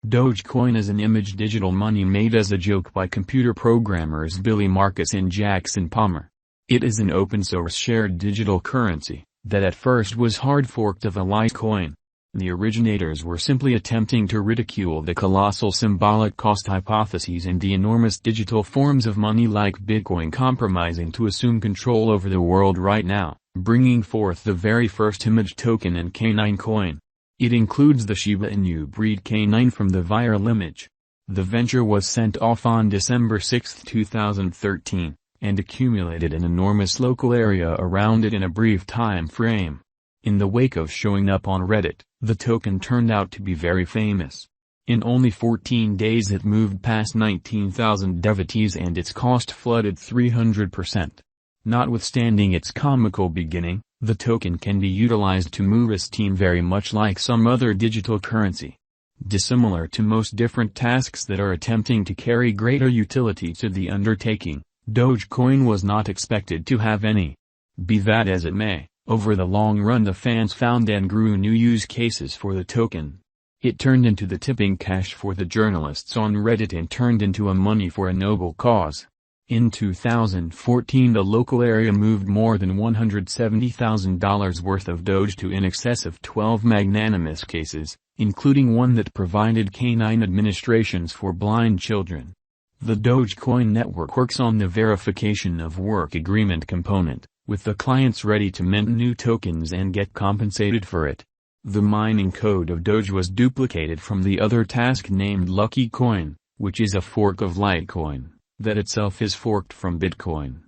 Dogecoin is an image digital money made as a joke by computer programmers Billy Marcus and Jackson Palmer. It is an open-source shared digital currency that at first was hard-forked of a Litecoin. The originators were simply attempting to ridicule the colossal symbolic cost hypotheses and the enormous digital forms of money like Bitcoin compromising to assume control over the world right now, bringing forth the very first image token and canine coin. It includes the Shiba Inu breed canine from the viral image. The venture was sent off on December 6, 2013, and accumulated an enormous local area around it in a brief time frame. In the wake of showing up on Reddit, the token turned out to be very famous. In only 14 days it moved past 19,000 devotees and its cost flooded 300%. Notwithstanding its comical beginning, the token can be utilized to move esteem very much like some other digital currency. Dissimilar to most different tasks that are attempting to carry greater utility to the undertaking, Dogecoin was not expected to have any. Be that as it may, over the long run the fans found and grew new use cases for the token. It turned into the tipping cash for the journalists on Reddit and turned into a money for a noble cause. In 2014 the local area moved more than $170,000 worth of Doge to in excess of 12 magnanimous cases, including one that provided canine administrations for blind children. The Dogecoin network works on the verification of work agreement component, with the clients ready to mint new tokens and get compensated for it. The mining code of Doge was duplicated from the other task named Lucky Coin, which is a fork of Litecoin that itself is forked from Bitcoin.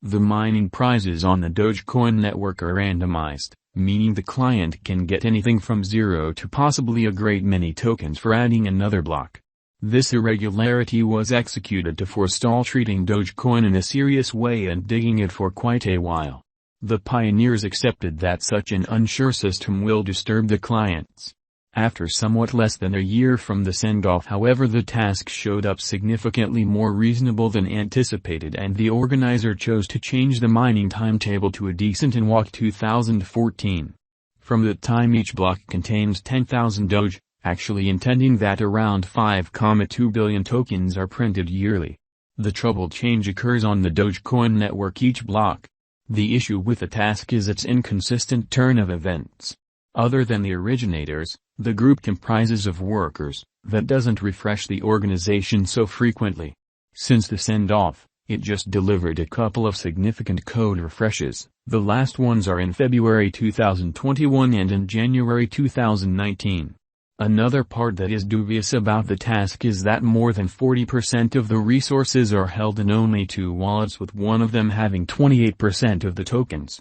The mining prizes on the Dogecoin network are randomized, meaning the client can get anything from 0 to possibly a great many tokens for adding another block. This irregularity was executed to forestall treating Dogecoin in a serious way and digging it for quite a while. The pioneers accepted that such an unsure system will disturb the clients. After somewhat less than a year from the send-off however the task showed up significantly more reasonable than anticipated and the organizer chose to change the mining timetable to a decent in WAC 2014. From that time each block contains 10,000 Doge, actually intending that around 5.2 billion tokens are printed yearly. The troubled change occurs on the Dogecoin network each block. The issue with the task is its inconsistent turn of events. Other than the originators, the group comprises of workers, that doesn't refresh the organization so frequently. Since the send-off, it just delivered a couple of significant code refreshes. The last ones are in February 2021 and in January 2019. Another part that is dubious about the task is that more than 40% of the resources are held in only 2 wallets, with one of them having 28% of the tokens.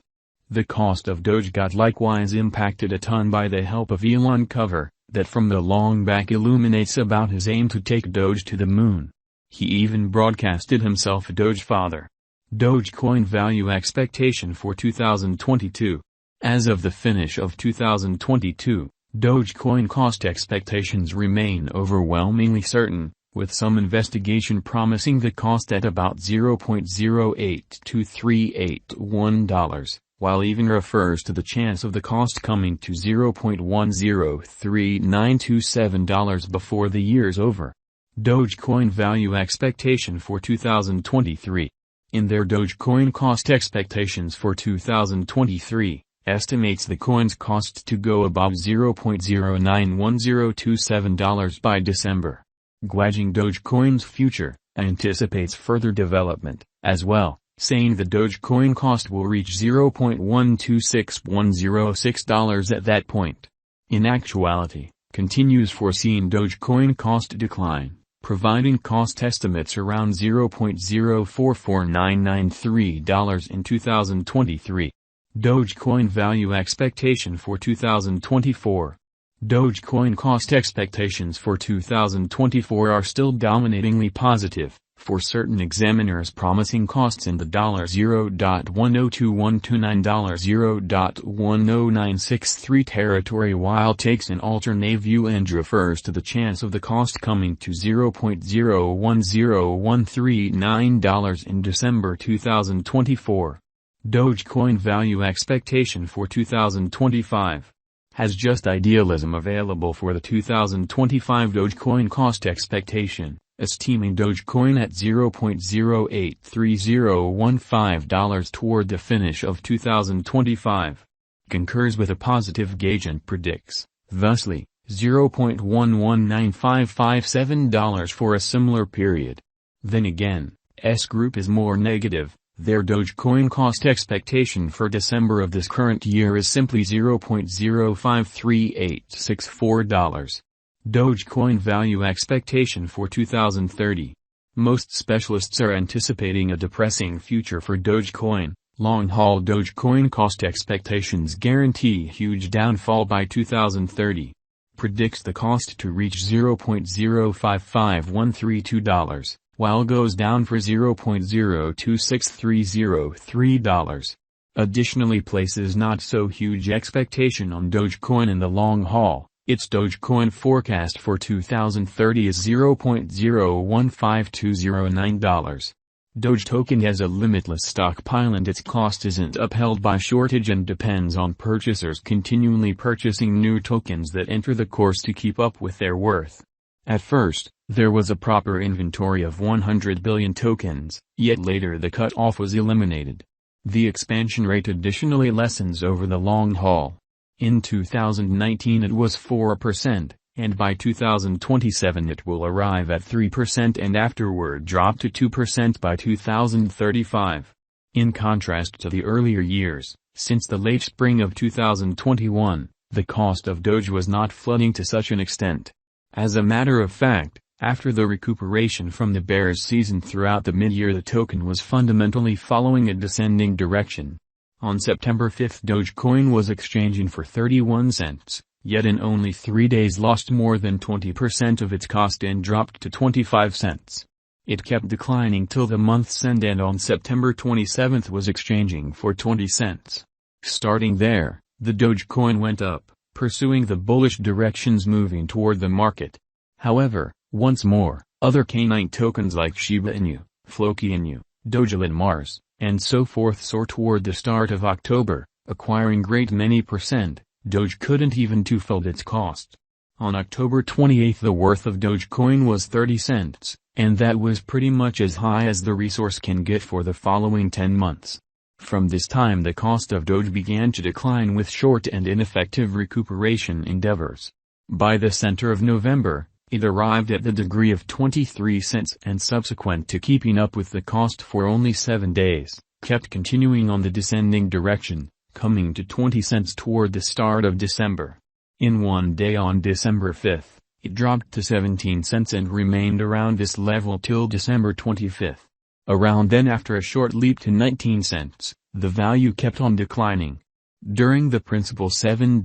The cost of Doge got likewise impacted a ton by the help of Elon cover, that from the long back illuminates about his aim to take Doge to the moon. He even broadcasted himself a Doge father. Dogecoin value expectation for 2022. As of the finish of 2022, Dogecoin cost expectations remain overwhelmingly certain, with some investigation promising the cost at about $0.082381. While even refers to the chance of the cost coming to $0.103927 before the year's over. Dogecoin value expectation for 2023. In their Dogecoin cost expectations for 2023, estimates the coin's cost to go above $0.091027 by December. Gauging Dogecoin's future, anticipates further development, as well, saying the Dogecoin cost will reach $0.126106 at that point. In actuality, continues foreseeing Dogecoin cost decline, providing cost estimates around $0.044993 in 2023. Dogecoin value expectation for 2024. Dogecoin cost expectations for 2024 are still dominatingly positive, for certain examiners promising costs in the $0.102129 $0.10963 territory, while takes an alternate view and refers to the chance of the cost coming to $0.010139 in December 2024. Dogecoin value expectation for 2025. has just idealism available for the 2025 Dogecoin cost expectation, estimating Dogecoin at $0.083015 toward the finish of 2025. Concurs with a positive gauge and predicts, thusly, $0.119557 for a similar period. Then again, S Group is more negative. Their Dogecoin cost expectation for December of this current year is simply $0.053864. Dogecoin value expectation for 2030. Most specialists are anticipating a depressing future for Dogecoin. Long-haul Dogecoin cost expectations guarantee huge downfall by 2030. Predicts the cost to reach $0.055132, while goes down for $0.026303. Additionally places not so huge expectation on Dogecoin in the long haul. Its Dogecoin forecast for 2030 is $0.015209. Doge token has a limitless stockpile and its cost isn't upheld by shortage and depends on purchasers continually purchasing new tokens that enter the course to keep up with their worth. At first, there was a proper inventory of 100 billion tokens, yet later the cutoff was eliminated. The expansion rate additionally lessens over the long haul. In 2019 it was 4%. And by 2027 it will arrive at 3% and afterward drop to 2% by 2035. In contrast to the earlier years, since the late spring of 2021, the cost of Doge was not flooding to such an extent. As a matter of fact, after the recuperation from the bears season throughout the mid-year the token was fundamentally following a descending direction. On September 5 Dogecoin was exchanging for 31 cents. Yet in only 3 days lost more than 20% of its cost and dropped to 25 cents. It kept declining till the month's end and on September 27 was exchanging for 20 cents. Starting there, the Dogecoin went up, pursuing the bullish directions moving toward the market. However, once more, other canine tokens like Shiba Inu, Floki Inu, Dogelin Mars, and so forth soar toward the start of October, acquiring great many percent. Doge couldn't even twofold its cost. On October 28 the worth of Dogecoin was 30 cents, and that was pretty much as high as the resource can get for the following 10 months. From this time the cost of Doge began to decline with short and ineffective recuperation endeavors. By the center of November, it arrived at the degree of 23 cents and subsequent to keeping up with the cost for only 7 days, kept continuing on the descending direction, coming to 20 cents toward the start of December. In one day on December 5, it dropped to 17 cents and remained around this level till December 25. Around then after a short leap to 19 cents, the value kept on declining. During the principal 7